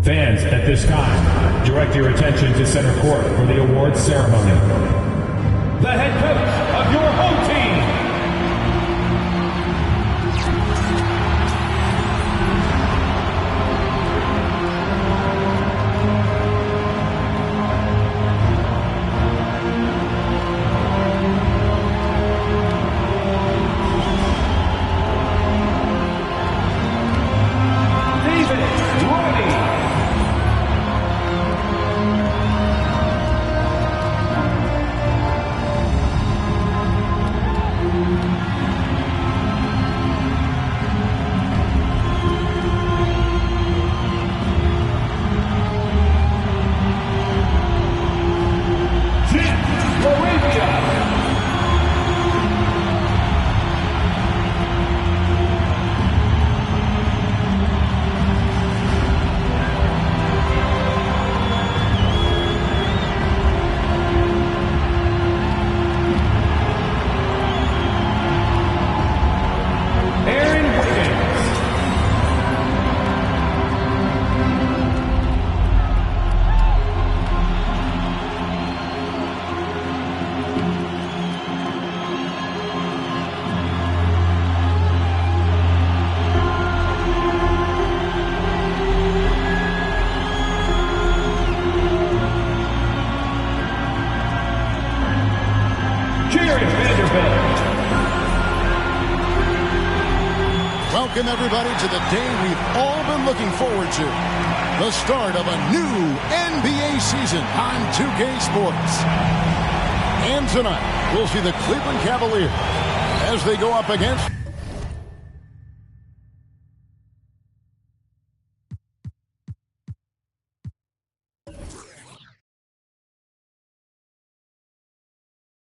Fans, at this time, direct your attention to center court for the awards ceremony. The head coach of your home team. Welcome, everybody, to the day we've all been looking forward to. The start of a new NBA season on 2K Sports. And tonight, we'll see the Cleveland Cavaliers as they go up against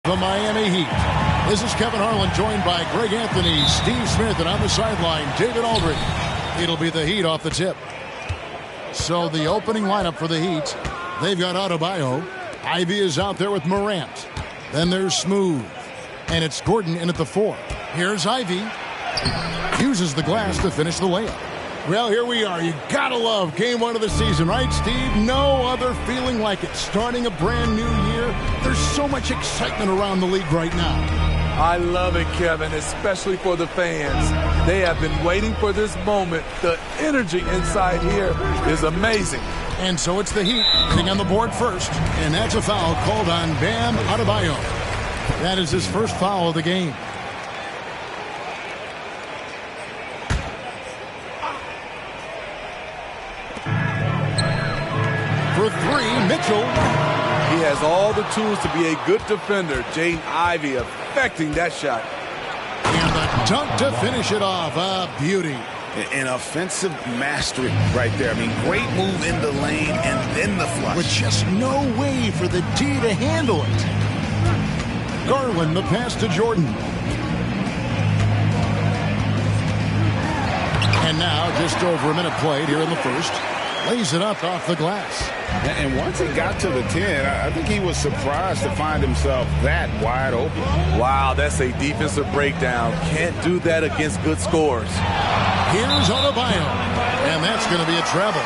the Miami Heat. This is Kevin Harlan, joined by Greg Anthony, Steve Smith, and on the sideline, David Aldridge. It'll be the Heat off the tip. So the opening lineup for the Heat, they've got Adebayo. Ivy is out there with Morant. Then there's Smooth. And it's Gordon in at the 4. Here's Ivy. Uses the glass to finish the layup. Well, here we are. You gotta love game one of the season, right, Steve? No other feeling like it. Starting a brand new year. There's so much excitement around the league right now. I love it, Kevin, especially for the fans. They have been waiting for this moment. The energy inside here is amazing. And so it's the Heat getting on the board first. And that's a foul called on Bam Adebayo. That is his first foul of the game. For three, Mitchell. He has all the tools to be a good defender. Jaden Ivey affecting that shot. And the dunk to finish it off. A beauty. An offensive mastery right there. I mean, great move in the lane and then the flush. With just no way for the D to handle it. Garland, the pass to Jordan. And now, just over a minute played here in the first. Lays it up off the glass. And once he got to the 10, I think he was surprised to find himself that wide open. Wow, that's a defensive breakdown. Can't do that against good scores. Here's Adebayo. And that's going to be a travel.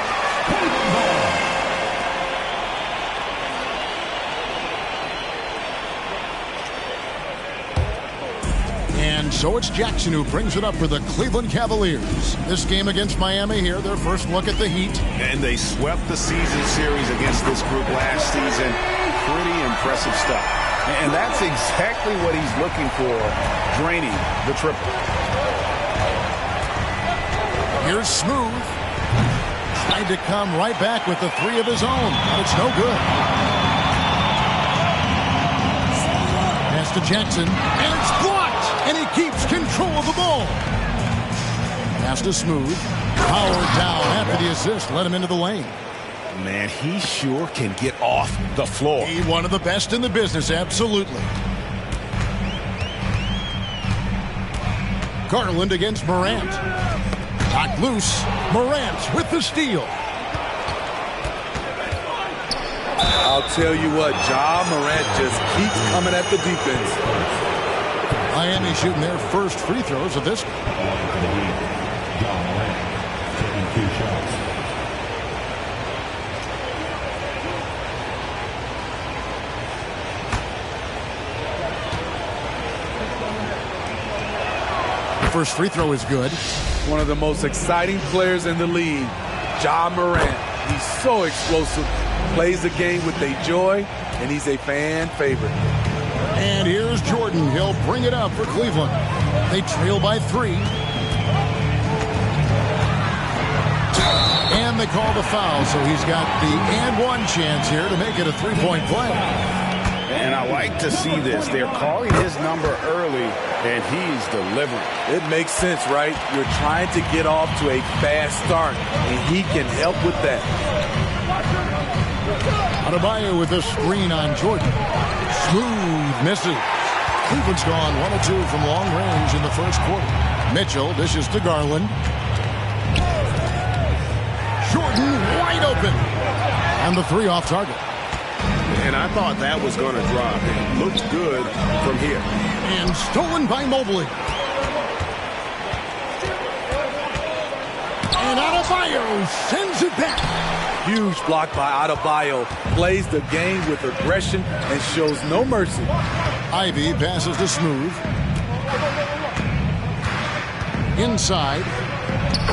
And so it's Jackson who brings it up for the Cleveland Cavaliers. This game against Miami here, their first look at the Heat. And they swept the season series against this group last season. Pretty impressive stuff. And that's exactly what he's looking for, draining the triple. Here's Smooth. Tried to come right back with the 3 of his own, but it's no good. Pass to Jackson, and it's blocked! And he keeps control of the ball. Pass to Smooth. Powered down after the assist. Let him into the lane. Man, he sure can get off the floor. He's one of the best in the business, absolutely. Garland against Morant. Knocked loose. Morant with the steal. I'll tell you what, Ja Morant just keeps coming at the defense. Miami shooting their first free throws of this. First free throw is good. One of the most exciting players in the league, Ja Morant. He's so explosive, plays the game with a joy, and he's a fan favorite. And here's Jordan. He'll bring it up for Cleveland. They trail by 3. And they call the foul, so he's got the and one chance here to make it a 3-point play. And I like to see this. They're calling his number early, and he's delivering. It makes sense, right? You're trying to get off to a fast start, and he can help with that. Adebayo with a screen on Jordan. Smooth misses. Cleveland's gone 1 of 2 from long range in the first quarter. Mitchell dishes to Garland. Jordan wide open. And the 3 off target. And I thought that was going to drop. It looked good from here. And stolen by Mobley. And Adebayo sends it back. Huge block by Adebayo. Plays the game with aggression and shows no mercy. Ivy passes to Smooth. Inside.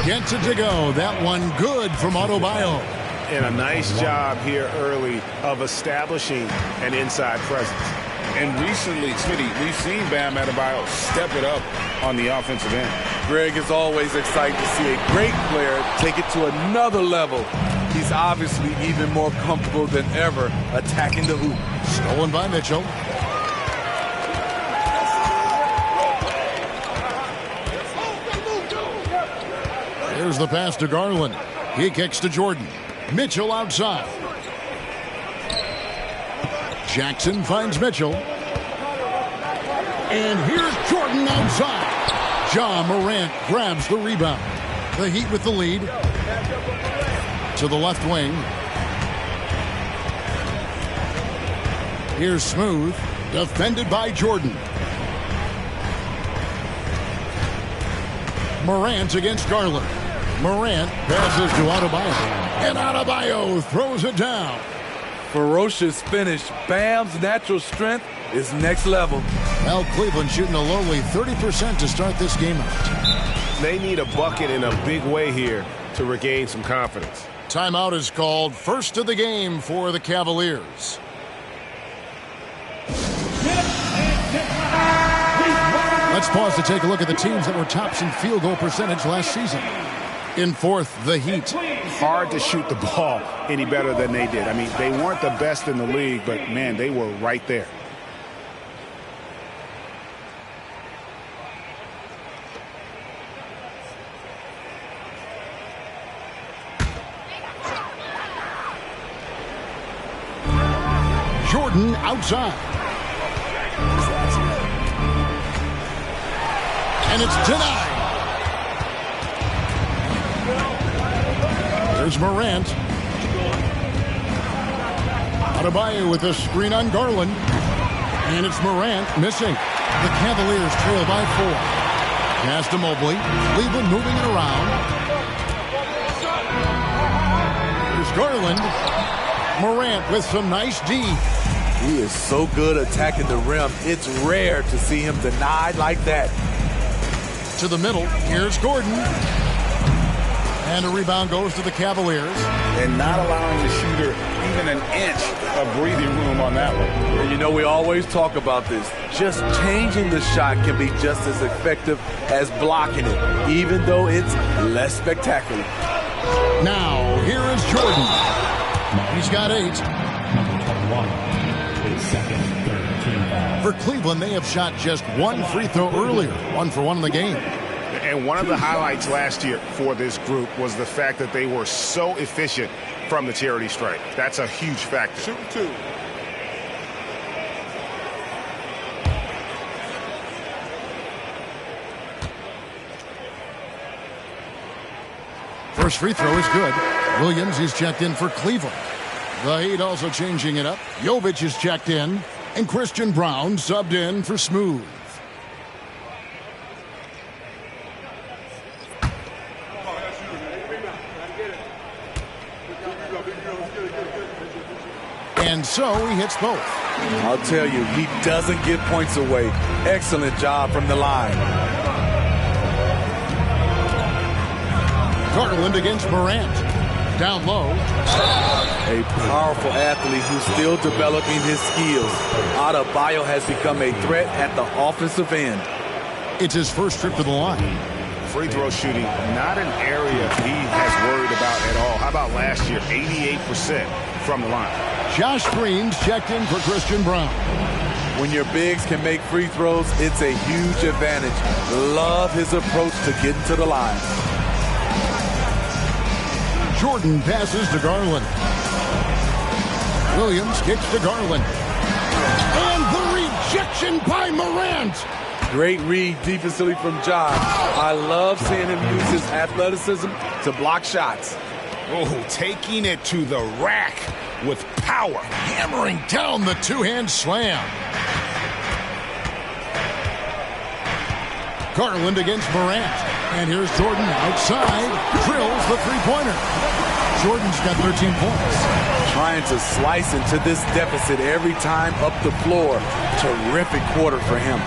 Gets it to go. That one good from Adebayo. And a nice job here early of establishing an inside presence. And recently, Smitty, we've seen Bam Adebayo step it up on the offensive end. Greg is always excited to see a great player take it to another level. He's obviously even more comfortable than ever attacking the hoop. Stolen by Mitchell. Here's the pass to Garland. He kicks to Jordan. Mitchell outside. Jackson finds Mitchell. And here's Jordan outside. Ja Morant grabs the rebound. The Heat with the lead. To the left wing. Here's Smooth. Defended by Jordan. Morant against Garland. Morant passes to Adebayo. And Adebayo throws it down. Ferocious finish. Bam's natural strength is next level. Well, Cleveland shooting a lowly 30% to start this game out. They need a bucket in a big way here to regain some confidence. Timeout is called. First of the game for the Cavaliers. Let's pause to take a look at the teams that were tops in field goal percentage last season. In fourth, the Heat. Hard to shoot the ball any better than they did. I mean, they weren't the best in the league, but, man, they were right there. Jordan outside. And it's denied. There's Morant. Adebayo with a screen on Garland. And it's Morant missing. The Cavaliers trail by 4. Pass to Mobley. Cleveland moving it around. Here's Garland. Morant with some nice D. He is so good attacking the rim. It's rare to see him denied like that. To the middle. Here's Gordon. And a rebound goes to the Cavaliers. And not allowing the shooter even an inch of breathing room on that one. And you know, we always talk about this. Just changing the shot can be just as effective as blocking it, even though it's less spectacular. Now, here is Jordan. He's got 8. Number 21, his second, third team foul. For Cleveland, they have shot just 1 free throw earlier. 1 for 1 in the game. And one of the highlights last year for this group was the fact that they were so efficient from the charity stripe. That's a huge factor. Shoot 2. First free throw is good. Williams is checked in for Cleveland. The Heat also changing it up. Jovic is checked in. And Christian Brown subbed in for Smooth. And so he hits both. I'll tell you, he doesn't give points away. Excellent job from the line. Garland against Morant. Down low. A powerful athlete who's still developing his skills. Adebayo has become a threat at the offensive end. It's his first trip to the line. Free throw shooting, not an area he has worried about at all. How about last year, 88% from the line. Josh Green's checked in for Christian Brown. When your bigs can make free throws, it's a huge advantage. Love his approach to getting to the line. Jordan passes to Garland. Williams kicks to Garland. And the rejection by Morant. Great read defensively from Ja. I love seeing him use his athleticism to block shots. Oh, taking it to the rack with power. Hammering down the two-hand slam. Garland against Morant. And here's Jordan outside. Drills the three-pointer. Jordan's got 13 points. Trying to slice into this deficit every time up the floor. Terrific quarter for him.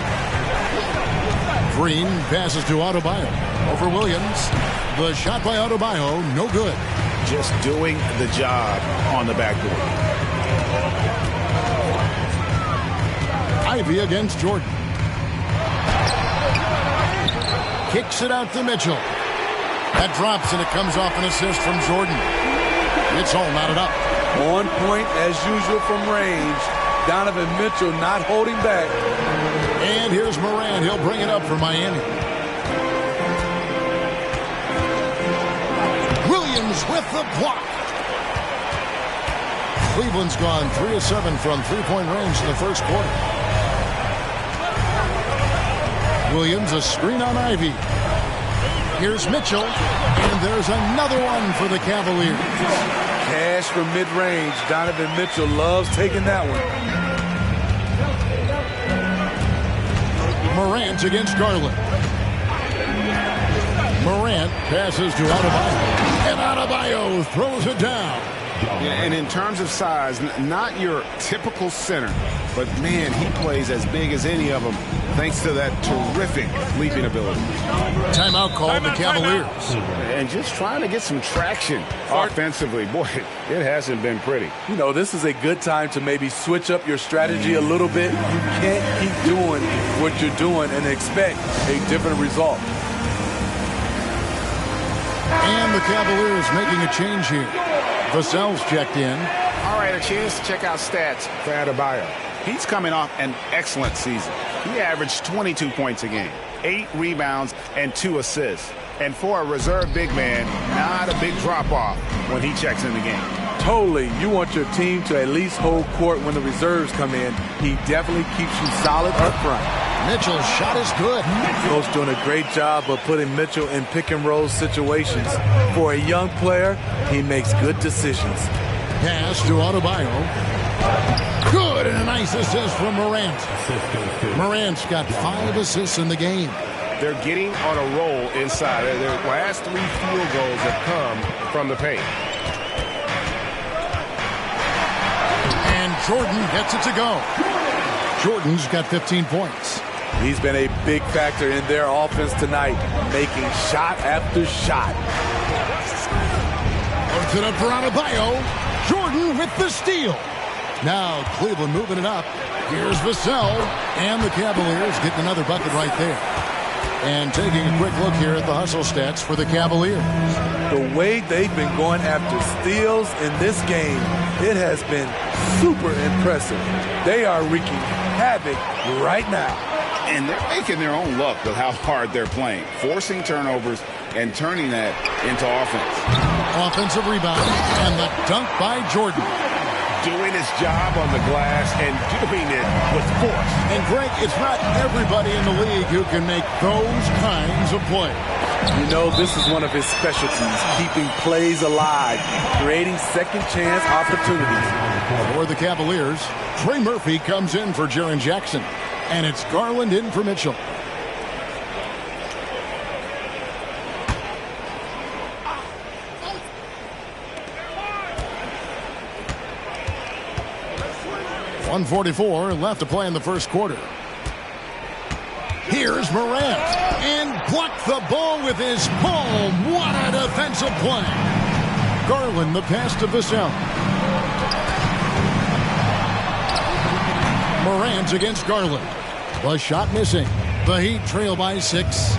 Green passes to Adebayo. Over Williams. The shot by Adebayo, no good. Just doing the job on the backboard. Ivy against Jordan. Kicks it out to Mitchell. That drops and it comes off an assist from Jordan. It's all knotted up. On point as usual from range. Donovan Mitchell not holding back. And here's Morant. He'll bring it up for Miami. Williams with the block. Cleveland's gone 3 of 7 from three-point range in the first quarter. Williams, a screen on Ivy. Here's Mitchell, and there's another one for the Cavaliers. Cash from mid-range. Donovan Mitchell loves taking that one. Morant against Garland. Morant passes to Adebayo, and Adebayo throws it down. Yeah, and in terms of size, not your typical center, but man, he plays as big as any of them thanks to that terrific leaping ability. Timeout called the Cavaliers. And just trying to get some traction offensively. Boy, it hasn't been pretty. You know, this is a good time to maybe switch up your strategy a little bit. You can't keep doing what you're doing and expect a different result. And the Cavaliers making a change here. Vassell's checked in. All right, a chance to check out stats for Adebayo. He's coming off an excellent season. He averaged 22 points a game, 8 rebounds, and 2 assists. And for a reserve big man, not a big drop-off when he checks in the game. Totally. You want your team to at least hold court when the reserves come in. He definitely keeps you solid up front. Mitchell's shot is good. Coach doing a great job of putting Mitchell in pick-and-roll situations. For a young player, he makes good decisions. Pass to Adebayo. Good, and a nice assist from Morant. Morant's got 5 assists in the game. They're getting on a roll inside. Their last 3 field goals have come from the paint. And Jordan gets it to go. Jordan's got 15 points. He's been a big factor in their offense tonight, making shot after shot. Puts it up for Adebayo. Jordan with the steal. Now Cleveland moving it up. Here's Vassell, and the Cavaliers getting another bucket right there. And taking a quick look here at the hustle stats for the Cavaliers. The way they've been going after steals in this game, it has been super impressive. They are wreaking havoc right now. And they're making their own luck with how hard they're playing, forcing turnovers and turning that into offense. Offensive rebound, and the dunk by Jordan. Doing his job on the glass and doing it with force. And Greg, it's not everybody in the league who can make those kinds of plays. You know, this is one of his specialties, keeping plays alive, creating second chance opportunities. For the Cavaliers, Trey Murphy comes in for Jaren Jackson. And it's Garland in for Mitchell. .144 left to play in the first quarter. Here's Morant. And blocked the ball with his palm. What a defensive play. Garland the pass to Vassell. Morant against Garland. The shot missing. The Heat trail by 6.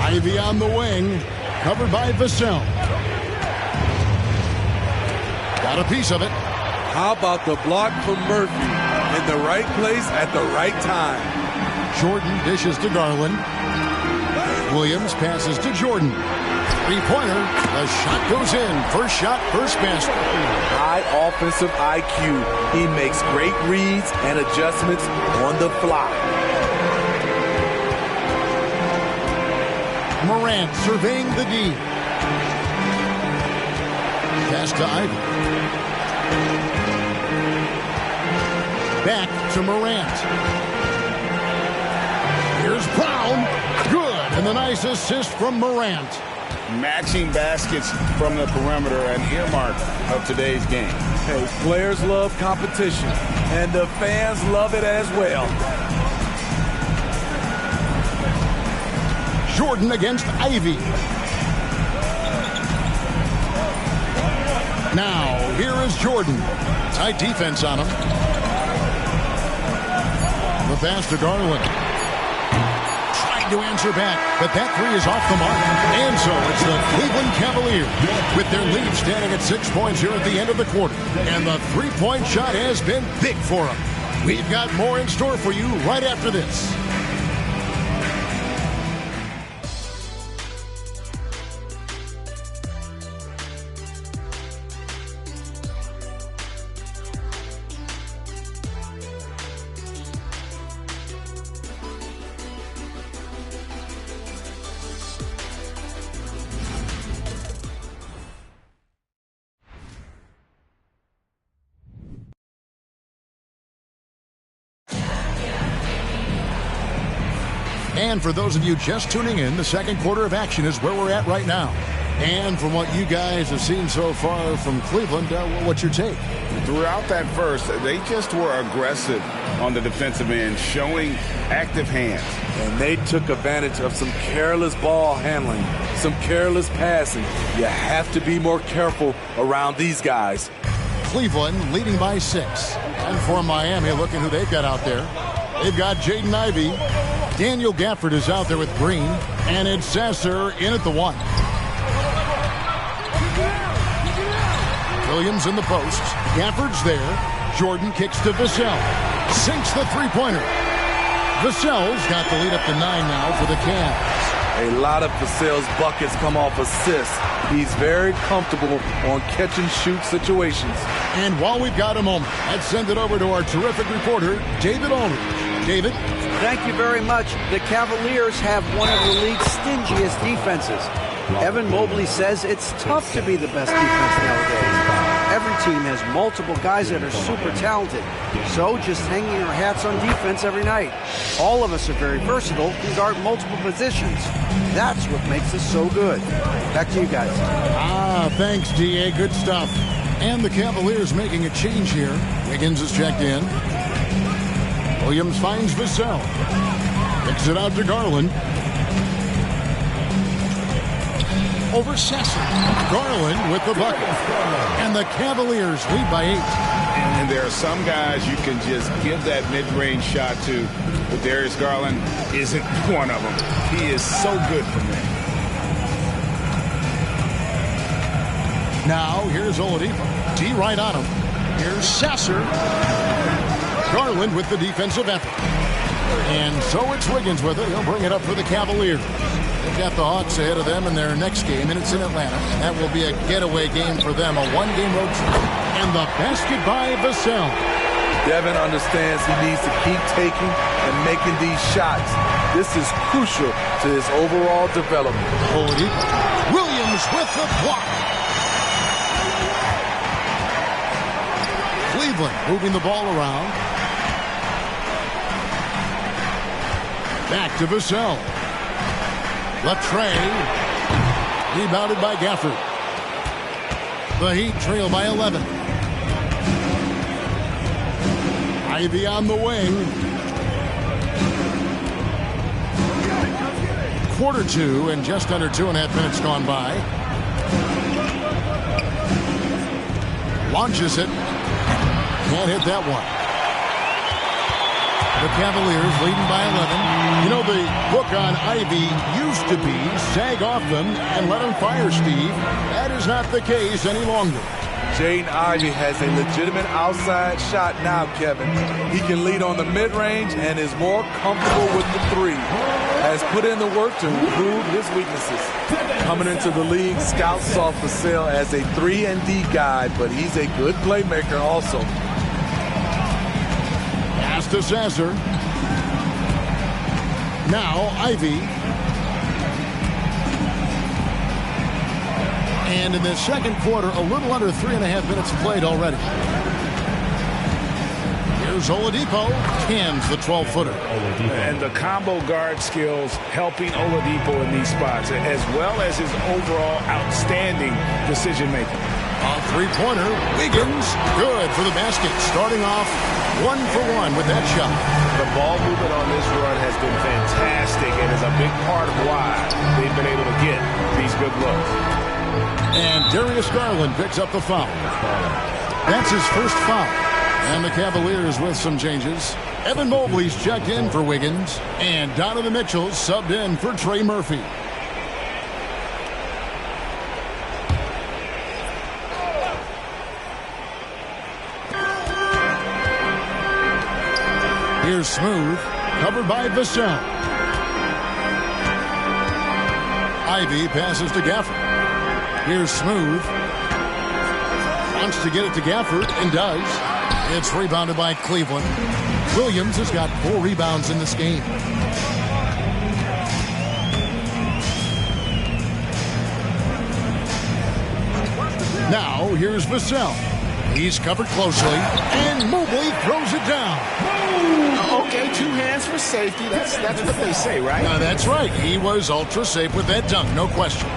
Ivy on the wing. Covered by Vassell. Got a piece of it. How about the block from Murphy? In the right place at the right time. Jordan dishes to Garland. Williams passes to Jordan. Three-pointer. The shot goes in. First shot, first basket. High offensive IQ. He makes great reads and adjustments on the fly. Morant surveying the D. Pass to Ivy. Back to Morant. Here's Brown. Good. And the nice assist from Morant. Matching baskets from the perimeter, an earmark of today's game. Hey, players love competition, and the fans love it as well. Jordan against Ivy. Now, here is Jordan. Tight defense on him. The pass to Garland. Tried to answer back, but that three is off the mark. And so it's the Cleveland Cavaliers with their lead standing at 6 points here at the end of the quarter. And the three-point shot has been big for them. We've got more in store for you right after this. And for those of you just tuning in, the second quarter of action is where we're at right now. And from what you guys have seen so far from Cleveland, what's your take? Throughout that first, they just were aggressive on the defensive end, showing active hands. And they took advantage of some careless ball handling, some careless passing. You have to be more careful around these guys. Cleveland leading by 6. And for Miami, look at who they've got out there. They've got Jaden Ivey. Daniel Gafford is out there with Green. And it's Sasser in at the 1. Williams in the post. Gafford's there. Jordan kicks to Vassell. Sinks the three-pointer. Vassell's got the lead up to 9 now for the Cavs. A lot of Vassell's buckets come off assists. He's very comfortable on catch-and-shoot situations. And while we've got a moment, let's send it over to our terrific reporter, David Aldridge. David? Thank you very much. The Cavaliers have one of the league's stingiest defenses. Evan Mobley says it's tough to be the best defense nowadays. Every team has multiple guys that are super talented. So just hanging our hats on defense every night. All of us are very versatile and guard multiple positions. That's what makes us so good. Back to you guys. Thanks, D.A. Good stuff. And the Cavaliers making a change here. Wiggins is checked in. Williams finds Vassell. Kicks it out to Garland. Over Sasser. Garland with the bucket. And the Cavaliers lead by 8. And there are some guys you can just give that mid-range shot to, but Darius Garland isn't one of them. He is so good from there. Now, here's Oladipo. D right on him. Here's Sasser. Garland with the defensive effort. And so it's Wiggins with it. He'll bring it up for the Cavaliers. They've got the Hawks ahead of them in their next game, and it's in Atlanta. That will be a getaway game for them, a one-game road trip. And the basket by Vassell. Devin understands he needs to keep taking and making these shots. This is crucial to his overall development. Oladipo. Williams with the block. Cleveland moving the ball around. Back to Vassell. Latrey. Rebounded by Gafford. The Heat trail by 11. Ivy on the wing. Quarter two and just under 2.5 minutes gone by. Launches it. Can't hit that one. The Cavaliers leading by 11. You know, the book on Ivy used to be sag off them and let him fire, Steve. That is not the case any longer. Jaden Ivey has a legitimate outside shot now, Kevin. He can lead on the mid-range and is more comfortable with the three. Has put in the work to improve his weaknesses. Coming into the league, scouts saw for sale as a 3-and-D guy, but he's a good playmaker also. Pass to Sasser. Now Ivy. And in the second quarter, a little under 3.5 minutes played already. Here's Oladipo. Cans the 12-footer. And the combo guard skills helping Oladipo in these spots, as well as his overall outstanding decision-making. A three-pointer. Wiggins. Good for the basket. Starting off 1 for 1 with that shot. The ball movement on this run has been fantastic and is a big part of why they've been able to get these good looks. And Darius Garland picks up the foul. That's his first foul. And the Cavaliers with some changes. Evan Mobley's checked in for Wiggins. And Donovan Mitchell subbed in for Trey Murphy. Here's Smooth. Covered by Vassell. Ivy passes to Gafford. Here's Smooth. Wants to get it to Gafford and does. It's rebounded by Cleveland. Williams has got 4 rebounds in this game. Now here's Vassell. He's covered closely, and Mobley throws it down. Okay, 2 hands for safety. That's what they say, right? That's right. He was ultra safe with that dunk, no question.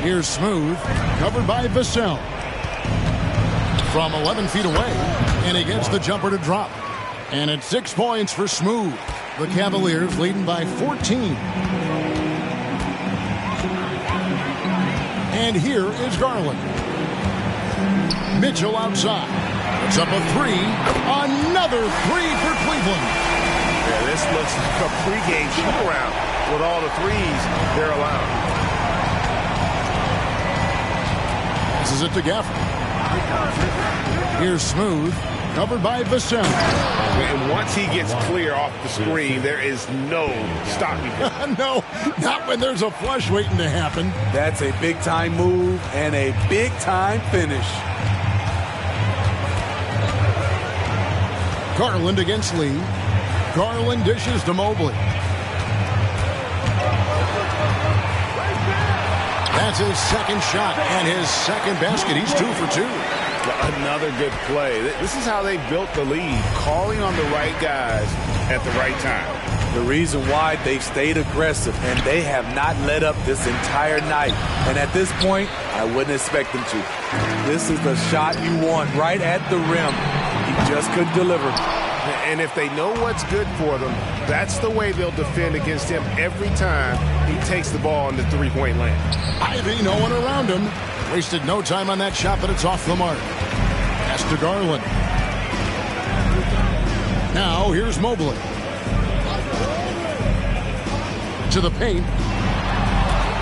Here's Smooth, covered by Vassell. From 11 feet away, and he gets the jumper to drop. And it's 6 points for Smooth. The Cavaliers leading by 14. And here is Garland. Mitchell outside. It's up a 3. Another 3 for Cleveland. Yeah, this looks like a pregame shoot-around with all the threes they're allowed. Passes it to Gafford. Here's Smooth, covered by Vassell. And once he gets clear off the screen, there is no stopping him. No, not when there's a flush waiting to happen. That's a big-time move and a big-time finish. Garland against Lee. Garland dishes to Mobley. That's his second shot and his second basket. He's 2 for 2. Another good play. This is how they built the lead, calling on the right guys at the right time. The reason why they've stayed aggressive, and they have not let up this entire night. And at this point, I wouldn't expect them to. This is the shot you want right at the rim. He just couldn't deliver. And if they know what's good for them, that's the way they'll defend against him every time he takes the ball in the three-point lane. Ivy, no one around him. Wasted no time on that shot, but it's off the mark. Pass to Garland. Now here's Mobley. To the paint.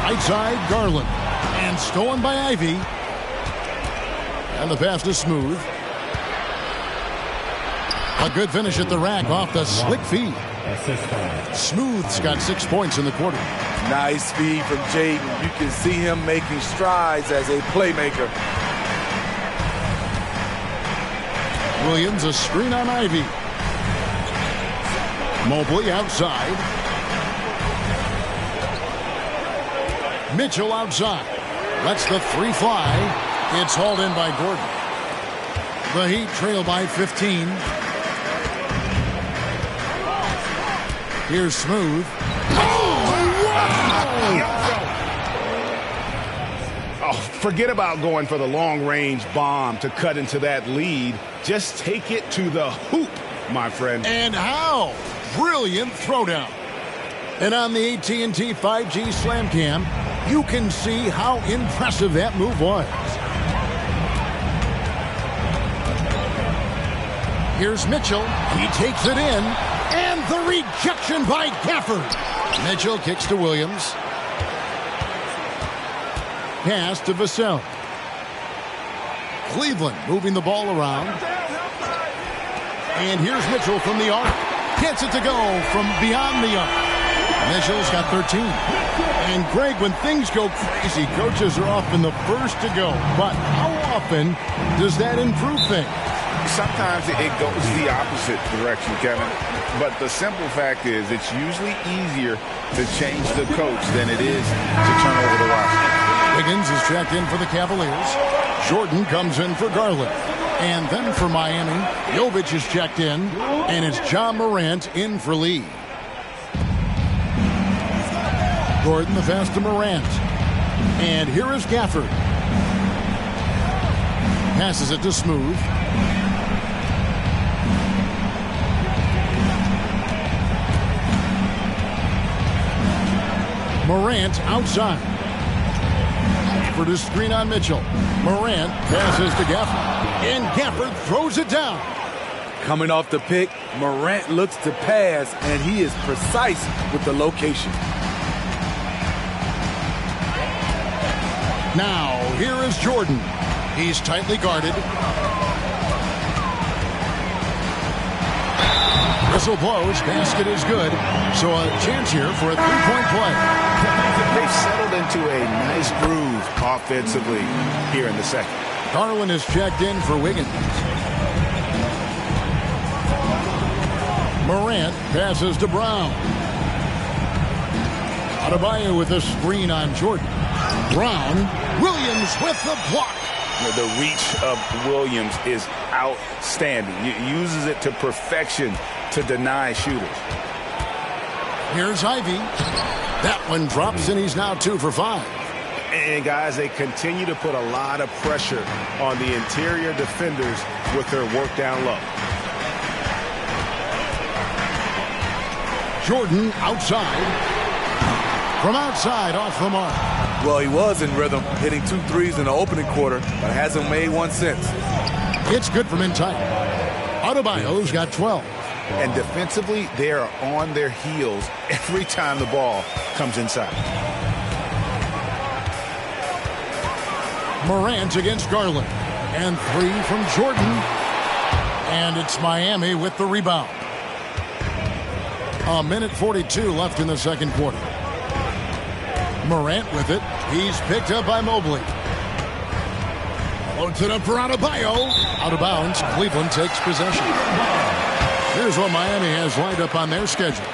Right side, Garland. And stolen by Ivy. And the pass is Smooth. A good finish at the rack off the slick feed. Smooth's got 6 points in the quarter. Nice feed from Jaden. You can see him making strides as a playmaker. Williams, a screen on Ivy. Mobley outside. Mitchell outside. Lets the 3 fly. It's hauled in by Gordon. The Heat trail by 15. Here's Smooth. Oh, wow! forget about going for the long-range bomb to cut into that lead. Just take it to the hoop, my friend. And how? Brilliant throwdown. And on the AT&T 5G Slam Cam, you can see how impressive that move was. Here's Mitchell. He takes it in. And the rejection by Gafford. Mitchell kicks to Williams. Pass to Vassell. Cleveland moving the ball around. And here's Mitchell from the arc. Gets it to go from beyond the arc. Mitchell's got 13. And Greg, when things go crazy, coaches are often the first to go. But how often does that improve things? Sometimes it goes the opposite direction, Kevin. But the simple fact is it's usually easier to change the coach than it is to turn over the roster. Wiggins is checked in for the Cavaliers. Jordan comes in for Garland. And then for Miami, Jovic is checked in. And it's John Morant in for Lee. Gordon the pass to Morant. And here is Gafford. Passes it to Smooth. Morant outside. For the screen on Mitchell. Morant passes to Gafford. And Gafford throws it down. Coming off the pick, Morant looks to pass, and he is precise with the location. Now, here is Jordan. He's tightly guarded. Whistle blows. Basket is good. So a chance here for a three-point play. They've settled into a nice groove offensively here in the second. Garland is checked in for Wiggins. Morant passes to Brown. Adebayo with a screen on Jordan. Brown. Williams with the block. The reach of Williams is outstanding. He uses it to perfection to deny shooters. Here's Ivy. That one drops, and he's now 2 for 5. And, guys, they continue to put a lot of pressure on the interior defenders with their work down low. Jordan outside. From outside, off the mark. Well, he was in rhythm, hitting 2 threes in the opening quarter, but hasn't made one since. It's good from inside. Adebayo's got 12. And defensively, they are on their heels every time the ball comes inside. Morant against Garland. And 3 from Jordan. And it's Miami with the rebound. 1:42 left in the second quarter. Morant with it. He's picked up by Mobley. Loads it up for Adebayo. Out of bounds. Cleveland takes possession. Here's what Miami has lined up on their schedule.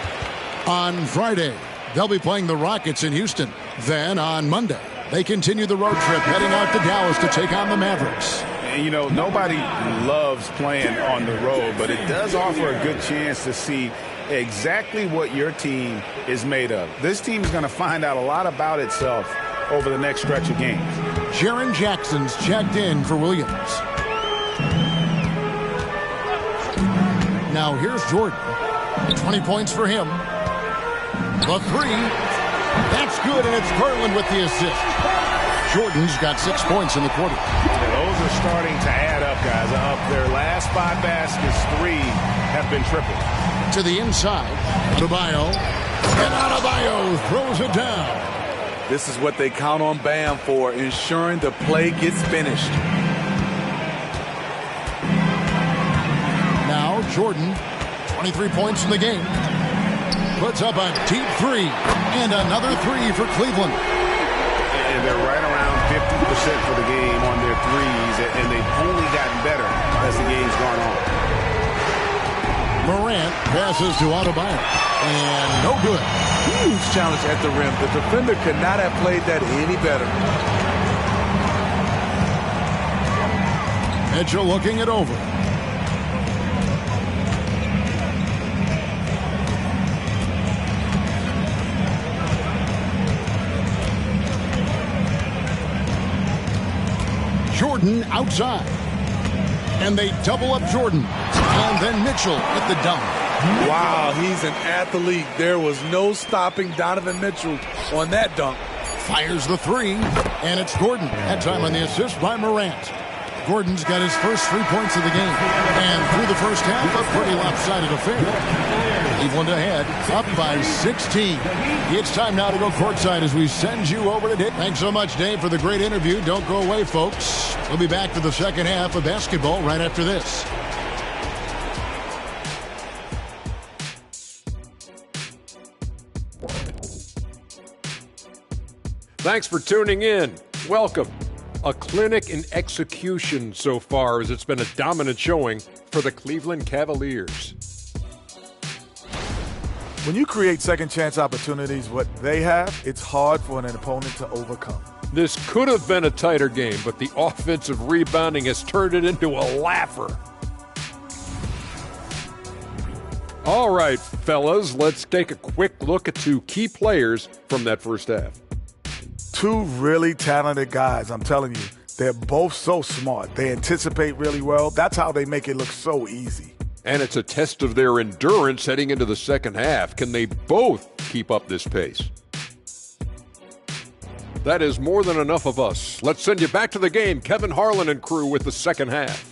On Friday, they'll be playing the Rockets in Houston. Then on Monday, they continue the road trip heading out to Dallas to take on the Mavericks. And, you know, nobody loves playing on the road, but it does offer a good chance to see exactly what your team is made of. This team is going to find out a lot about itself over the next stretch of games. Jaren Jackson's checked in for Williams. Now here's Jordan. 20 points for him. The 3. That's good, and it's Garland with the assist. Jordan's got 6 points in the quarter. Yeah, those are starting to add up, guys. Up their last 5 baskets, 3 have been tripled. To the inside, Adebayo. And Adebayo throws it down. This is what they count on Bam for, ensuring the play gets finished. Now Jordan, 23 points in the game. Puts up a deep 3. And another 3 for Cleveland. And they're right around 50% for the game on their threes, and they've only gotten better as the game's gone on. Morant passes to Adebayo. And no good. Huge challenge at the rim. The defender could not have played that any better. Mitchell looking it over. Jordan outside. And they double up Jordan. And then Mitchell with the dunk. Wow, he's an athlete. There was no stopping Donovan Mitchell on that dunk. Fires the three, and it's Gordon. That time on the assist by Morant. Gordon's got his first 3 points of the game. And through the first half, a pretty lopsided affair. Cleveland ahead, up by 16. It's time now to go courtside as we send you over to Dave. Thanks so much, Dave, for the great interview. Don't go away, folks. We'll be back for the second half of basketball right after this. Thanks for tuning in. Welcome. A clinic in execution so far, as it's been a dominant showing for the Cleveland Cavaliers. When you create second chance opportunities, what they have, it's hard for an opponent to overcome. This could have been a tighter game, but the offensive rebounding has turned it into a laugher. All right, fellas, let's take a quick look at two key players from that first half. Two really talented guys, I'm telling you. They're both so smart. They anticipate really well. That's how they make it look so easy. And it's a test of their endurance heading into the second half. Can they both keep up this pace? That is more than enough of us. Let's send you back to the game. Kevin Harlan and crew with the second half.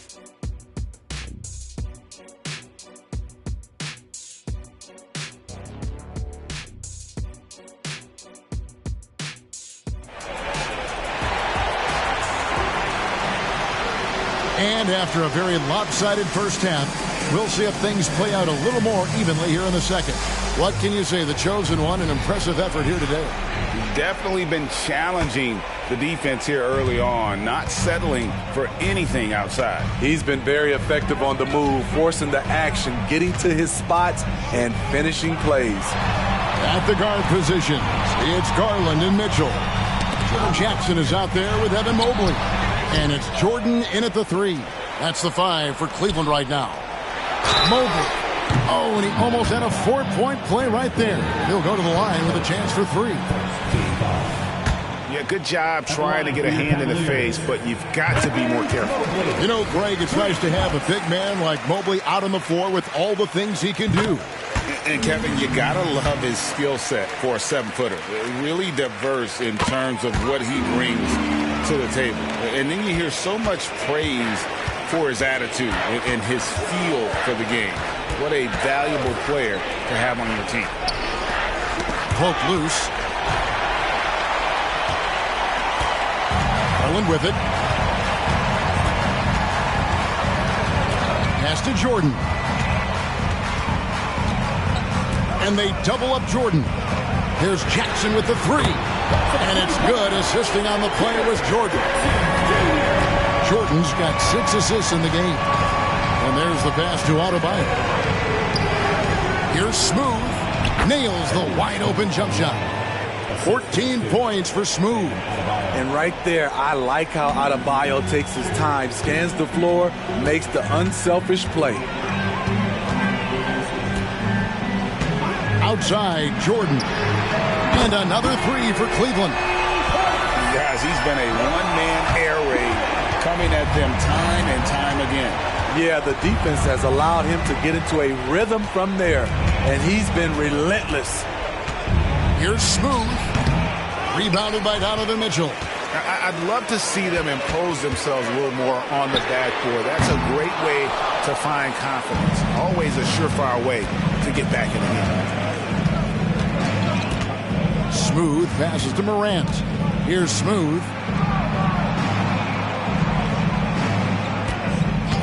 And after a very lopsided first half, we'll see if things play out a little more evenly here in the second. What can you say? The chosen one, an impressive effort here today. He's definitely been challenging the defense here early on, not settling for anything outside. He's been very effective on the move, forcing the action, getting to his spots, and finishing plays. At the guard positions, it's Garland and Mitchell. Joe Jackson is out there with Evan Mobley. And it's Jordan in at the three. That's the 5 for Cleveland right now. Mobley. Oh, and he almost had a 4-point play right there. He'll go to the line with a chance for 3. Yeah, good job trying to get a hand in the face, but you've got to be more careful. You know, Greg, it's nice to have a big man like Mobley out on the floor with all the things he can do. And Kevin, you got to love his skill set for a 7-footer. Really diverse in terms of what he brings to the table. And then you hear so much praise for his attitude and his feel for the game. What a valuable player to have on your team. Poke loose. Garland with it. Pass to Jordan. And they double up Jordan. Here's Jackson with the 3. And it's good. Assisting on the play was Jordan. Jordan's got 6 assists in the game. And there's the pass to Adebayo. Here's Smooth. Nails the wide open jump shot. 14 points for Smooth. And right there, I like how Adebayo takes his time, scans the floor, makes the unselfish play. Outside, Jordan. And another 3 for Cleveland. Guys, he's been a one-man air raid coming at them time and time again. Yeah, the defense has allowed him to get into a rhythm from there, and he's been relentless. Here's Smooth. Rebounded by Donovan Mitchell. I'd love to see them impose themselves a little more on the backboard. That's a great way to find confidence. Always a surefire way to get back in the game. Smooth passes to Morant. Here's Smooth.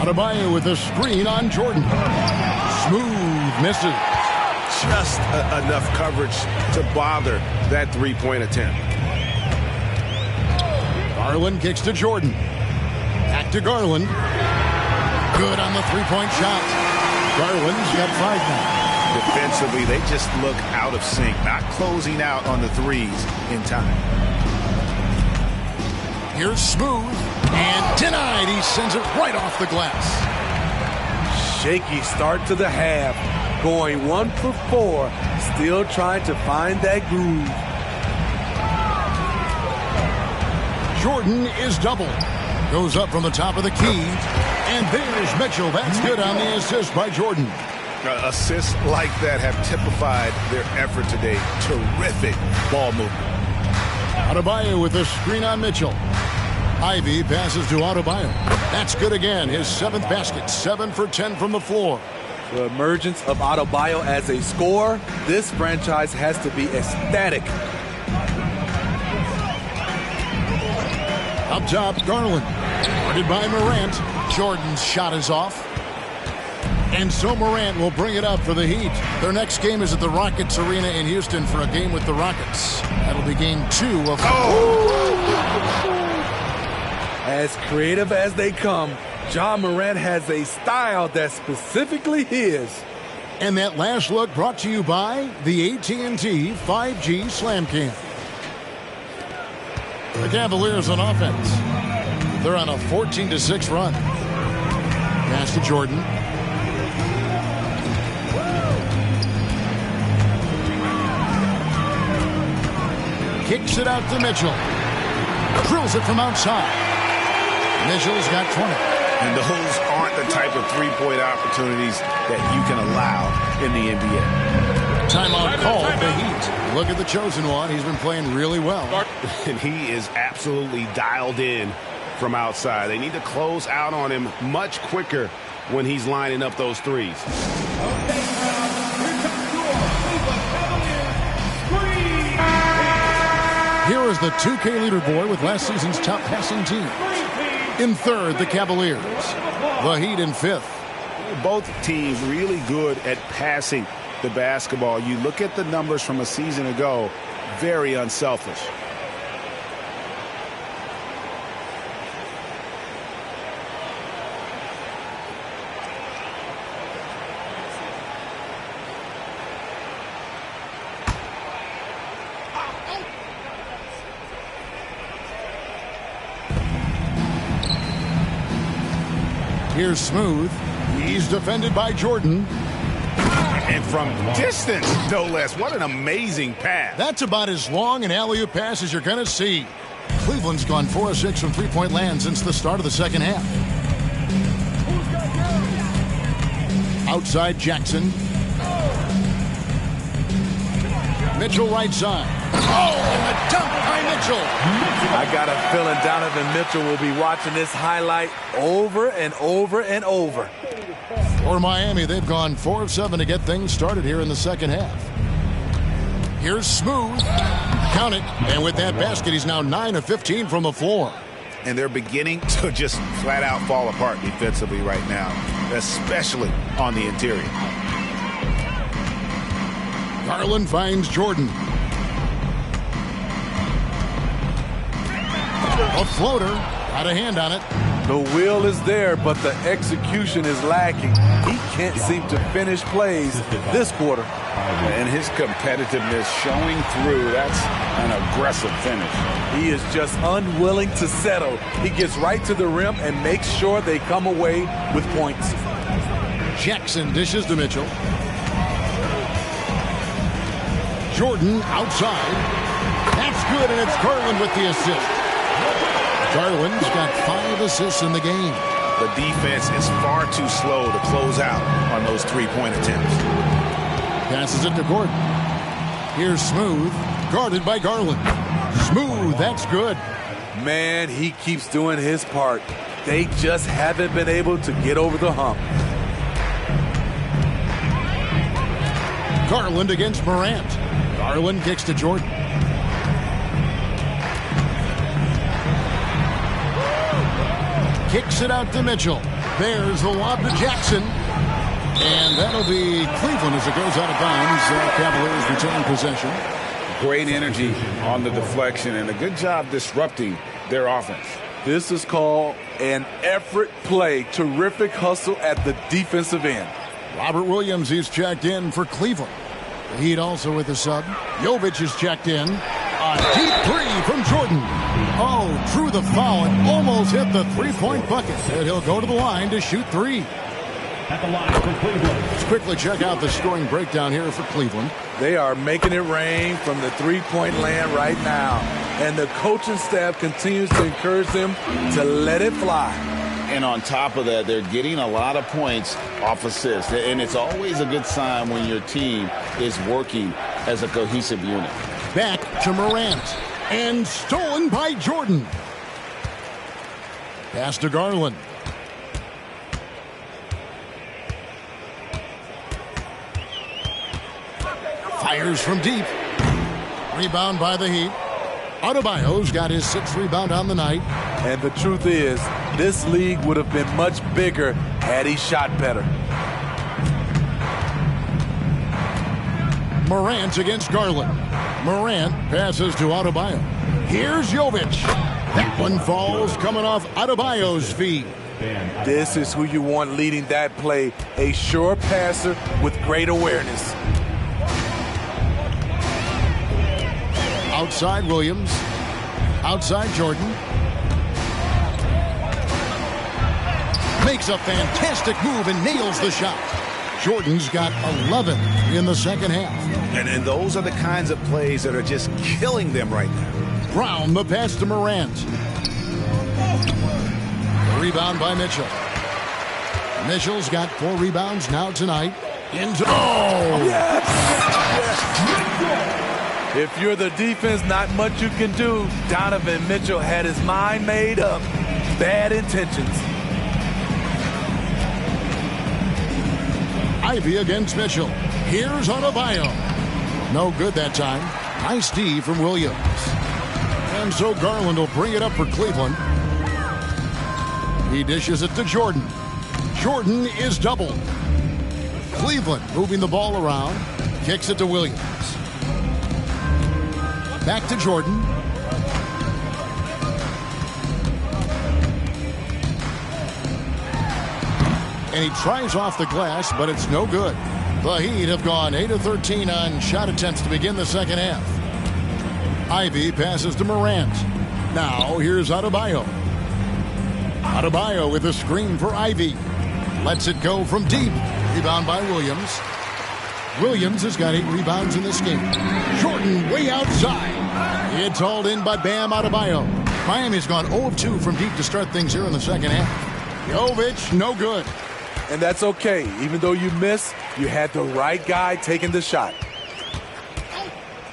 Adebayo with a screen on Jordan. Smooth misses. Just enough coverage to bother that three-point attempt. Garland kicks to Jordan. Back to Garland. Good on the three-point shot. Garland's got 5 now. Defensively, they just look out of sync, not closing out on the threes in time. Here's Smooth. And denied. He sends it right off the glass. Shaky start to the half. Going 1 for 4. Still trying to find that groove. Jordan is doubled. Goes up from the top of the key. And there's Mitchell. That's good on the assist by Jordan. Assists like that have typified their effort today. Terrific ball movement. Adebayo with a screen on Mitchell. Ivy passes to Adebayo. That's good again. His 7th basket. 7 for 10 from the floor. The emergence of Adebayo as a scorer, this franchise has to be ecstatic. Up top, Garland. Guarded by Morant. Jordan's shot is off. And so Morant will bring it up for the Heat. Their next game is at the Rockets Arena in Houston for a game with the Rockets. That'll be game 2 of... As creative as they come, Ja Morant has a style that's specifically his. And that last look brought to you by the AT&T 5G Slam Cam. The Cavaliers on offense. They're on a 14-6 run. Pass to Jordan. Kicks it out to Mitchell. Drills it from outside. Mitchell's got 20. And those aren't the type of three-point opportunities that you can allow in the NBA. Timeout called the Heat. Look at the chosen one. He's been playing really well. And he is absolutely dialed in from outside. They need to close out on him much quicker when he's lining up those threes. Here is the 2K leaderboard with last season's top passing teams. In third, the Cavaliers. The Heat in 5th. Both teams really good at passing the basketball. You look at the numbers from a season ago, very unselfish. Here's Smooth. He's defended by Jordan. And from distance, no less. What an amazing pass. That's about as long an alley-oop pass as you're going to see. Cleveland's gone 4 of 6 from three-point land since the start of the second half. Outside Jackson. Mitchell right side. Oh, and the dunk by Mitchell. I got a feeling Donovan Mitchell will be watching this highlight over and over and over. For Miami, they've gone 4 of 7 to get things started here in the second half. Here's Smooth. Count it. And with that basket, he's now 9 of 15 from the floor. And they're beginning to just flat out fall apart defensively right now, especially on the interior. Garland finds Jordan. A floater. Got a hand on it. The will is there, but the execution is lacking. He can't seem to finish plays this quarter. And his competitiveness showing through. That's an aggressive finish. He is just unwilling to settle. He gets right to the rim and makes sure they come away with points. Jackson dishes to Mitchell. Jordan outside. That's good, and it's Garland with the assist. Garland's got 5 assists in the game. The defense is far too slow to close out on those three-point attempts. Passes it to Gordon. Here's Smooth, guarded by Garland. Smooth, that's good. Man, he keeps doing his part. They just haven't been able to get over the hump. Garland against Morant. Garland kicks to Jordan. Kicks it out to Mitchell. There's the lob to Jackson. And that'll be Cleveland as it goes out of bounds. Cavaliers retain possession. Great energy on the deflection and a good job disrupting their offense. This is called an effort play. Terrific hustle at the defensive end. Robert Williams is checked in for Cleveland. The Heat also with a sub. Jovic is checked in. A deep three from Jordan. Oh, drew the foul and almost hit the three-point bucket. And he'll go to the line to shoot 3. At the line for Cleveland. Let's quickly check out the scoring breakdown here for Cleveland. They are making it rain from the three-point land right now. and the coaching staff continues to encourage them to let it fly. And on top of that, they're getting a lot of points off assists. And it's always a good sign when your team is working as a cohesive unit. Back to Morant. And stolen by Jordan. Pass to Garland. Fires from deep. Rebound by the Heat. Adebayo's got his 6th rebound on the night. And the truth is, this league would have been much bigger had he shot better. Morant against Garland. Morant passes to Adebayo. Here's Jovic. That one falls coming off Adebayo's feet. This is who you want leading that play. A sure passer with great awareness. Outside Williams. Outside Jordan. Makes a fantastic move and nails the shot. Jordan's got 11 in the second half. And those are the kinds of plays that are just killing them right now. Brown, the pass to Morant. The rebound by Mitchell. Mitchell's got 4 rebounds now tonight. Into Yes! If you're the defense, not much you can do. Donovan Mitchell had his mind made up. Bad intentions. Ivy against Mitchell. Here's Adebayo. No good that time. Nice D from Williams. And so Garland will bring it up for Cleveland. He dishes it to Jordan. Jordan is doubled. Cleveland moving the ball around. Kicks it to Williams. Back to Jordan. And he tries off the glass, but it's no good. The Heat have gone 8 of 13 on shot attempts to begin the second half. Ivy passes to Morant. Now here's Adebayo. Adebayo with a screen for Ivy. Lets it go from deep. Rebound by Williams. Williams has got 8 rebounds in this game. Jordan way outside. It's hauled in by Bam Adebayo. Miami's gone 0 of 2 from deep to start things here in the second half. Jovic, no good. And that's okay. Even though you miss, you had the right guy taking the shot.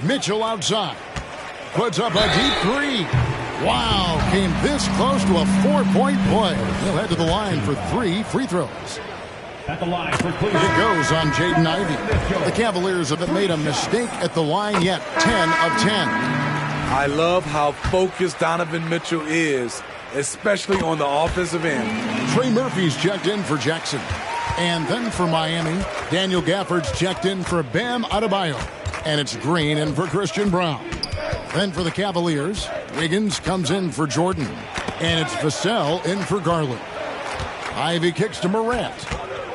Mitchell outside. Puts up a deep 3. Wow, came this close to a 4-point play. He'll head to the line for 3 free throws. At the line for Cleveland. It goes on Jaden Ivey. The Cavaliers haven't made a mistake at the line yet. 10 of 10. I love how focused Donovan Mitchell is, especially on the offensive end. Trey Murphy's checked in for Jackson. And then for Miami, Daniel Gafford's checked in for Bam Adebayo. And it's Green in for Christian Brown. Then for the Cavaliers, Wiggins comes in for Jordan. And it's Vassell in for Garland. Ivy kicks to Morant.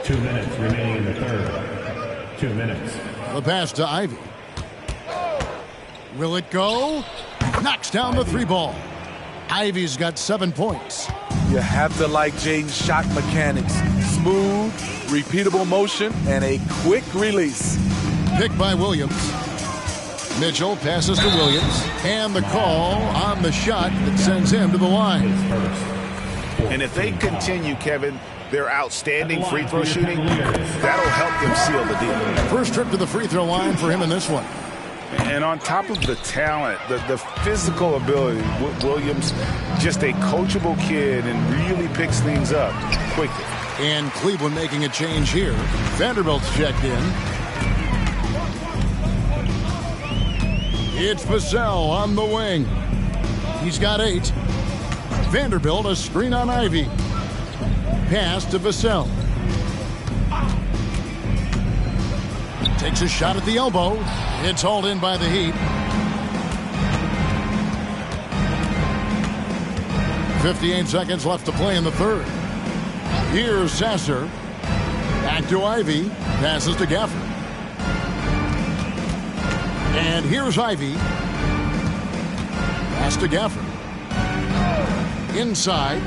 2 minutes remaining in the third. 2 minutes. The pass to Ivy. Will it go? Knocks down the 3 ball. Ivy's got 7 points. You have to like Jaden's shot mechanics. Smooth, repeatable motion, and a quick release. Picked by Williams. Mitchell passes to Williams. And the call on the shot that sends him to the line. And if they continue, Kevin, their outstanding free throw shooting, that'll help them seal the deal. First trip to the free throw line for him in this one. And on top of the talent, the physical ability, Williams, just a coachable kid and really picks things up quickly. And Cleveland making a change here. Vanderbilt's checked in. It's Vassell on the wing. He's got 8. Vanderbilt a screen on Ivy. Pass to Vassell. Takes a shot at the elbow. It's hauled in by the Heat. 58 seconds left to play in the third. Here's Sasser. Back to Ivy. Passes to Gafford. And here's Ivy. Pass to Gafford. Inside.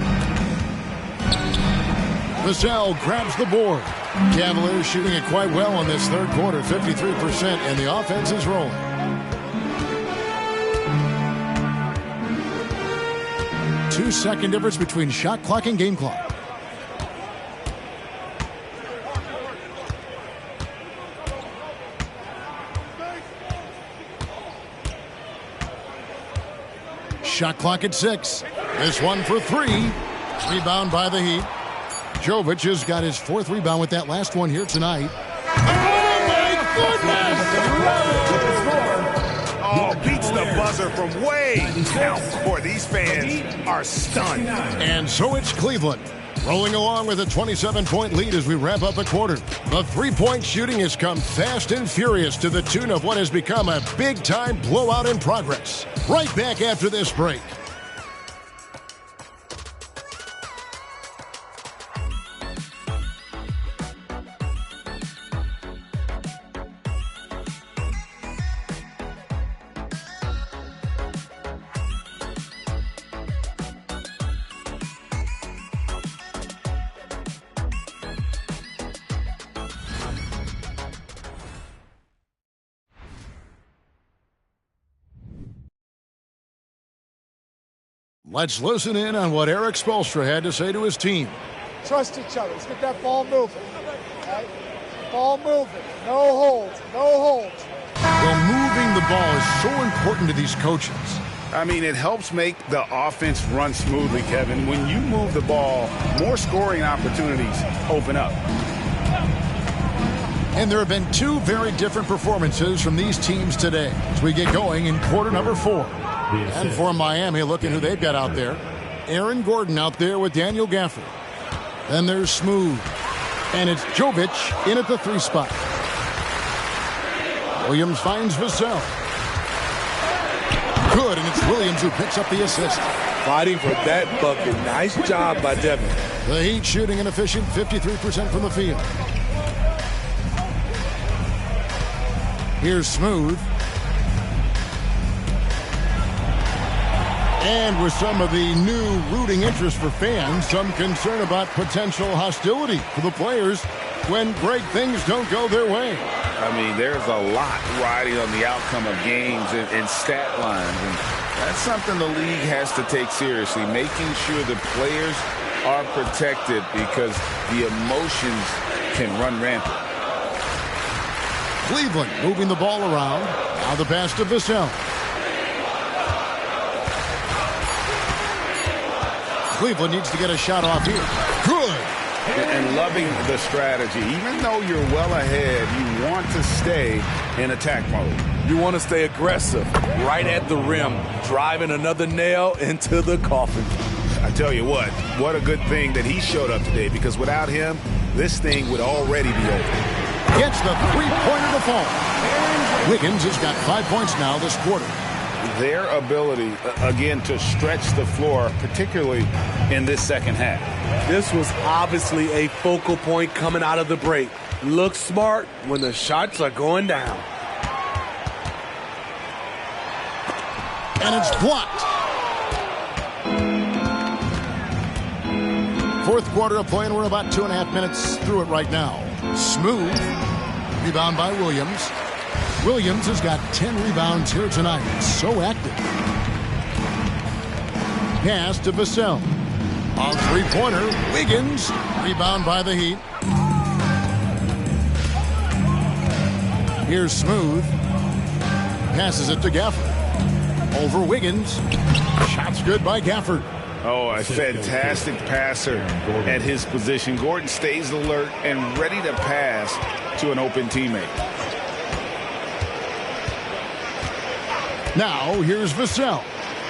Vassell grabs the board. Cavaliers shooting it quite well in this third quarter, 53%, and the offense is rolling. 2-second difference between shot clock and game clock. Shot clock at 6. This one for 3. Rebound by the Heat. Jovic has got his 4th rebound with that last one here tonight. Oh, my goodness! Oh, beats the buzzer from way out. Boy, these fans are stunned. And so it's Cleveland, rolling along with a 27-point lead as we wrap up the quarter. The three-point shooting has come fast and furious to the tune of what has become a big-time blowout in progress. Right back after this break. Let's listen in on what Eric Spoelstra had to say to his team. Trust each other. Let's get that ball moving. Right? Ball moving. No holds. No holds. Well, moving the ball is so important to these coaches. I mean, it helps make the offense run smoothly, Kevin. When you move the ball, more scoring opportunities open up. And there have been 2 very different performances from these teams today as we get going in quarter number 4. And for Miami, looking who they've got out there. Aaron Gordon out there with Daniel Gafford. Then there's Smooth. And it's Jovic in at the 3 spot. Williams finds Vassell. Good, and it's Williams who picks up the assist. Fighting for that bucket. Nice job by Devin. The Heat shooting an efficient 53% from the field. Here's Smooth. And with some of the new rooting interest for fans, some concern about potential hostility for the players when great things don't go their way. I mean, there's a lot riding on the outcome of games and stat lines. And that's something the league has to take seriously, making sure the players are protected because the emotions can run rampant. Cleveland moving the ball around. Now the pass to Vassell. Cleveland needs to get a shot off here. Good. And loving the strategy. Even though you're well ahead, you want to stay in attack mode. You want to stay aggressive, right at the rim, driving another nail into the coffin. I tell you what a good thing that he showed up today, because without him, this thing would already be over. Gets the three-pointer to fall. Wiggins has got 5 points now this quarter. Their ability, again, to stretch the floor, particularly in this second half. This was obviously a focal point coming out of the break. Look smart when the shots are going down. And it's blocked. Fourth quarter of play, and we're about 2.5 minutes through it right now. Smooth. Rebound by Williams. Williams has got 10 rebounds here tonight. So active. Pass to Vassell. On three-pointer, Wiggins. Rebound by the Heat. Here's Smooth. Passes it to Gafford. Over Wiggins. Shot's good by Gafford. Oh, a fantastic passer at his position. Gordon stays alert and ready to pass to an open teammate. Now, here's Vassell.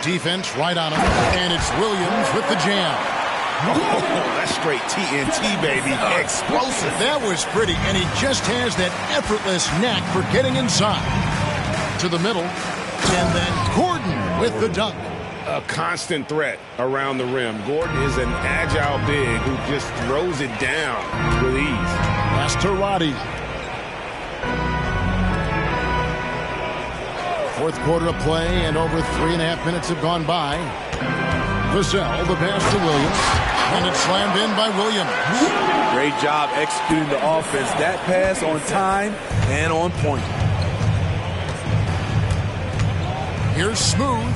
Defense right on him, and it's Williams with the jam. Oh, that's straight TNT, baby. Explosive. That was pretty, and he just has that effortless knack for getting inside. To the middle, and then Gordon with the dunk. A constant threat around the rim. Gordon is an agile big who just throws it down with ease. Pass to Roddy. Fourth quarter of play, and over 3.5 minutes have gone by. Vassell, the pass to Williams, and it's slammed in by Williams. Great job executing the offense. That pass on time and on point. Here's Smooth.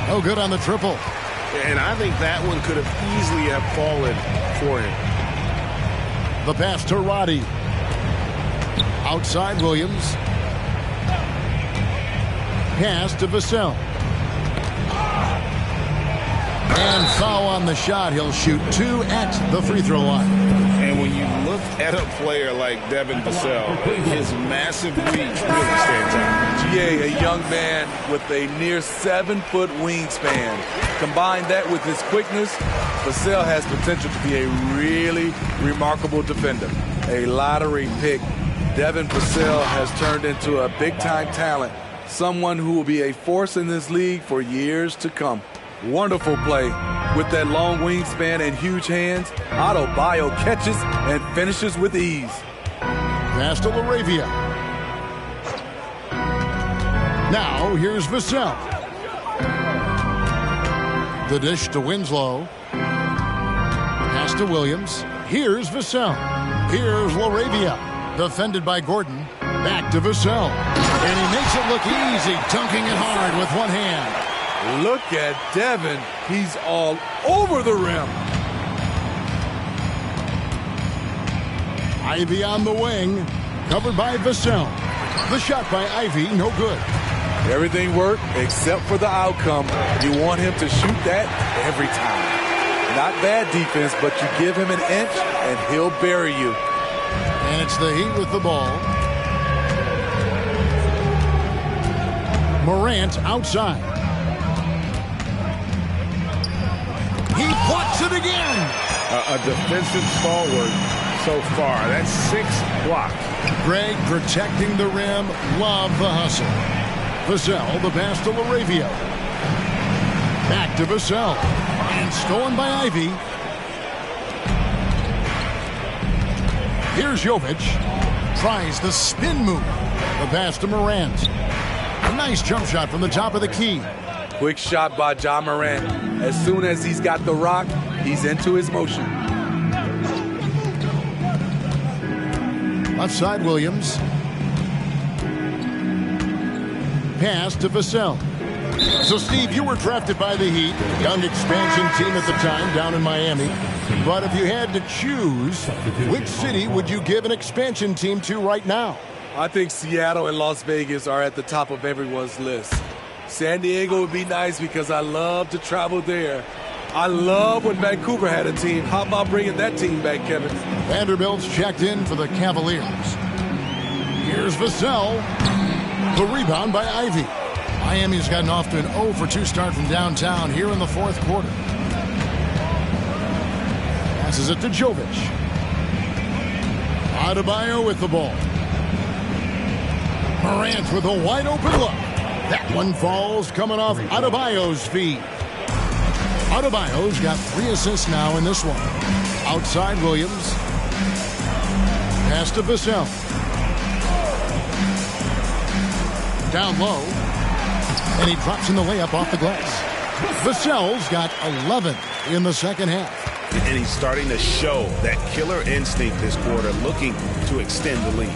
No good on the triple. And I think that one could have easily have fallen for him. The pass to Roddy. Outside Williams. Pass to Vassell. And foul on the shot. He'll shoot 2 at the free throw line. And when you look at a player like Devin Vassell, his massive reach really stands out. GA, a young man with a near 7-foot wingspan. Combine that with his quickness, Vassell has potential to be a really remarkable defender. A lottery pick. Devin Vassell has turned into a big-time talent. Someone who will be a force in this league for years to come. Wonderful play. With that long wingspan and huge hands, Adebayo catches and finishes with ease. Pass to LaRavia. Now here's Vassell. The dish to Winslow. Pass to Williams. Here's Vassell. Here's LaRavia. Defended by Gordon. Back to Vassell. And he makes it look easy, dunking it hard with one hand. Look at Devin. He's all over the rim. Ivy on the wing. Covered by Vassell. The shot by Ivy, no good. Everything worked except for the outcome. You want him to shoot that every time. Not bad defense, but you give him an inch and he'll bury you. And it's the Heat with the ball. Morant outside. He blocks it again. A defensive stalwart so far. That's 6 blocks. Greg protecting the rim. Love the hustle. Vassell, the pass to LaRavia. Back to Vassell. And stolen by Ivy. Here's Jovic. Tries the spin move. The pass to Morant. A nice jump shot from the top of the key. Quick shot by Ja Morant. As soon as he's got the rock, he's into his motion. Left side Williams. Pass to Vassell. So, Steve, you were drafted by the Heat, young expansion team at the time down in Miami. But if you had to choose, which city would you give an expansion team to right now? I think Seattle and Las Vegas are at the top of everyone's list. San Diego would be nice because I love to travel there. I love when Vancouver had a team. How about bringing that team back, Kevin? Vanderbilt's checked in for the Cavaliers. Here's Vassell. The rebound by Ivy. Miami's gotten off to an 0-for-2 start from downtown here in the fourth quarter. Passes it to Jovic. Adebayo with the ball. Morant with a wide open look. That one falls coming off Adebayo's feet. Adebayo's got 3 assists now in this one. Outside Williams. Pass to Vassell. Down low. And he drops in the layup off the glass. Vassell's got 11 in the second half. And he's starting to show that killer instinct this quarter, looking to extend the lead.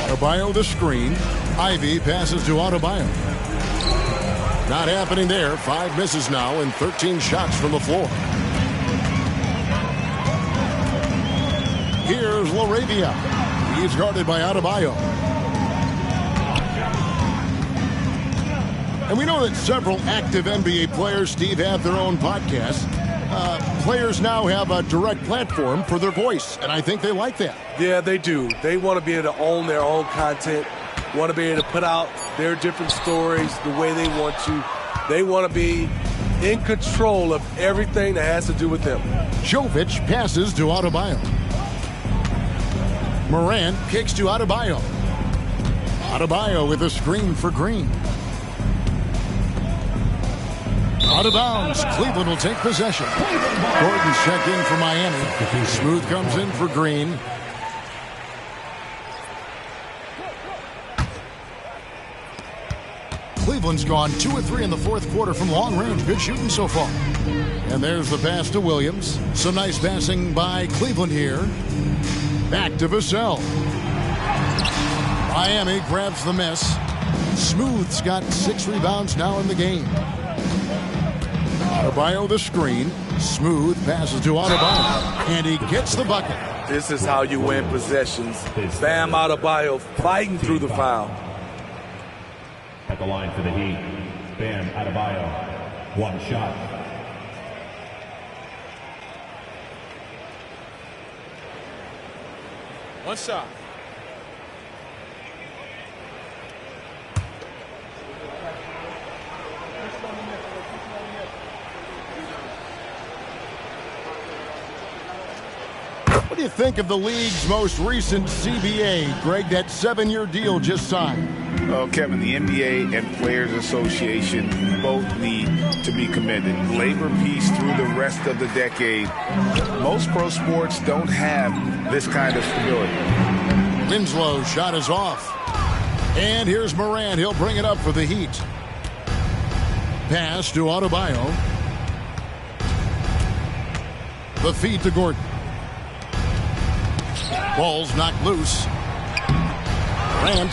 Adebayo the screen. Ivy passes to Adebayo. Not happening there. 5 misses now and 13 shots from the floor. Here's LaRavia. He's guarded by Adebayo. And we know that several active NBA players, Steve, have their own podcasts. Players now have a direct platform for their voice, and I think they like that. Yeah, they do. They want to be able to own their own content, want to be able to put out their different stories the way they want to. They want to be in control of everything that has to do with them. Jovic passes to Adebayo. Morant kicks to Adebayo. Adebayo with a screen for Green. Out of bounds. Cleveland will take possession. Gordon's checked in for Miami. Smooth comes in for Green. Cleveland's gone 2 of 3 in the fourth quarter from long range. Good shooting so far. And there's the pass to Williams. Some nice passing by Cleveland here. Back to Vassell. Miami grabs the miss. Smooth's got 6 rebounds now in the game. Adebayo the screen. Smooth passes to Adebayo. And he gets the bucket. This is how you win possessions. Bam Adebayo fighting through the foul. At the line for the Heat, Bam Adebayo. One shot. One shot. What do you think of the league's most recent CBA, Greg? That 7-year deal just signed. Oh, Kevin, the NBA and Players Association both need to be commended. Labor peace through the rest of the decade. Most pro sports don't have this kind of stability. Winslow's shot is off. And here's Morant. He'll bring it up for the Heat. Pass to Adebayo. The feed to Gordon. Ball's knocked loose. Morant,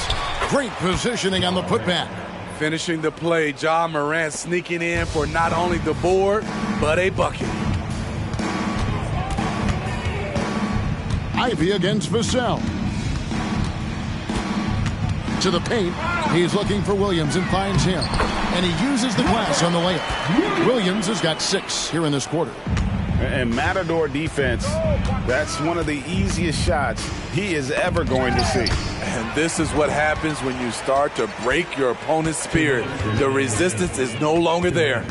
great positioning on the putback. Finishing the play, Ja Morant sneaking in for not only the board, but a bucket. Ivy against Vassell. To the paint. He's looking for Williams and finds him. And he uses the glass on the layup. Williams has got 6 here in this quarter. And Matador defense, that's one of the easiest shots he is ever going to see. And this is what happens when you start to break your opponent's spirit. The resistance is no longer there.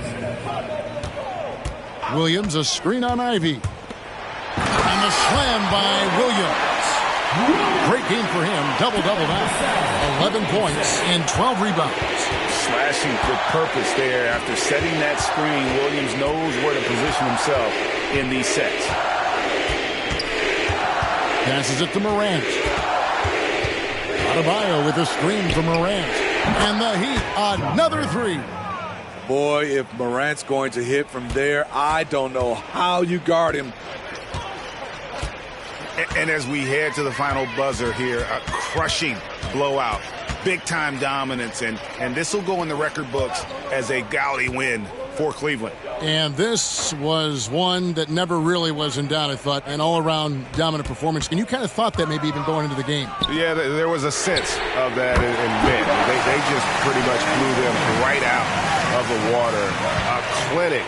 Williams, a screen on Ivy. And the slam by Williams. Great game for him. Double-double now. 11 points and 12 rebounds. Slashing with purpose there. After setting that screen, Williams knows where to position himself in these sets. Passes it to Morant. Adebayo with a screen for Morant. And the Heat, another 3. Boy, if Morant's going to hit from there, I don't know how you guard him. And as we head to the final buzzer here, a crushing blowout. Big-time dominance, and this will go in the record books as a gaudy win for Cleveland. And this was one that never really was in doubt, I thought, an all-around dominant performance. And you kind of thought that maybe even going into the game. Yeah, there was a sense of that in mid. They just pretty much blew them right out of the water. A clinic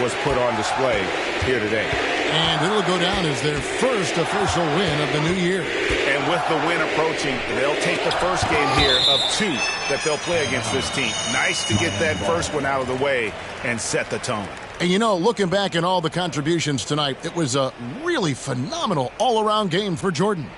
was put on display here today. And it'll go down as their first official win of the new year. And with the win approaching, they'll take the first game here of 2 that they'll play against this team. Nice to get that first one out of the way and set the tone. And you know, looking back at all the contributions tonight, it was a really phenomenal all-around game for Jordan.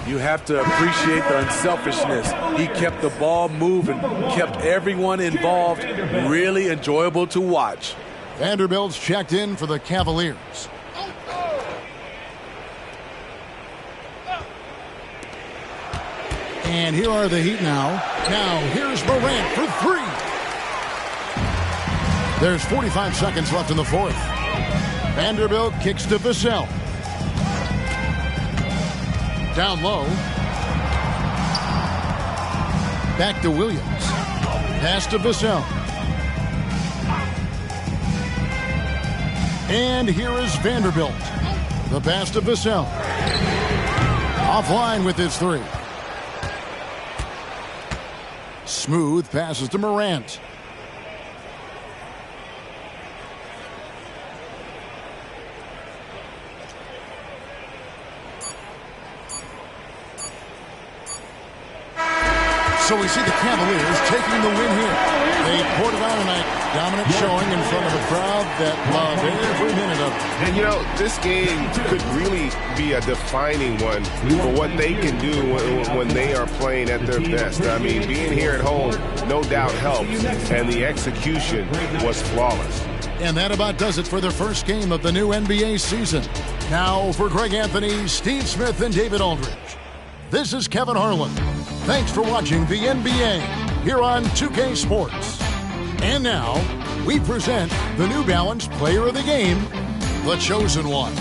You have to appreciate the unselfishness. He kept the ball moving, kept everyone involved, really enjoyable to watch. Vanderbilt's checked in for the Cavaliers. And here are the Heat now. Now, here's Morant for 3. There's 45 seconds left in the fourth. Vanderbilt kicks to Vassell. Down low. Back to Williams. Pass to Vassell. And here is Vanderbilt. The pass to Vassell. Offline with his 3. Smooth passes to Morant. So we see the Cavaliers taking the win here. They poured it on tonight. Dominant showing in front of a crowd that loved every minute of it. And, you know, this game could really be a defining one for what they can do when they are playing at their best. I mean, being here at home, no doubt helps, and the execution was flawless. And that about does it for the first game of the new NBA season. Now for Greg Anthony, Steve Smith, and David Aldridge. This is Kevin Harlan. Thanks for watching the NBA here on 2K Sports. And now, we present the New Balance Player of the Game, the Chosen One.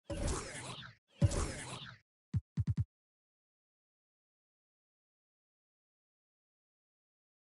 Here's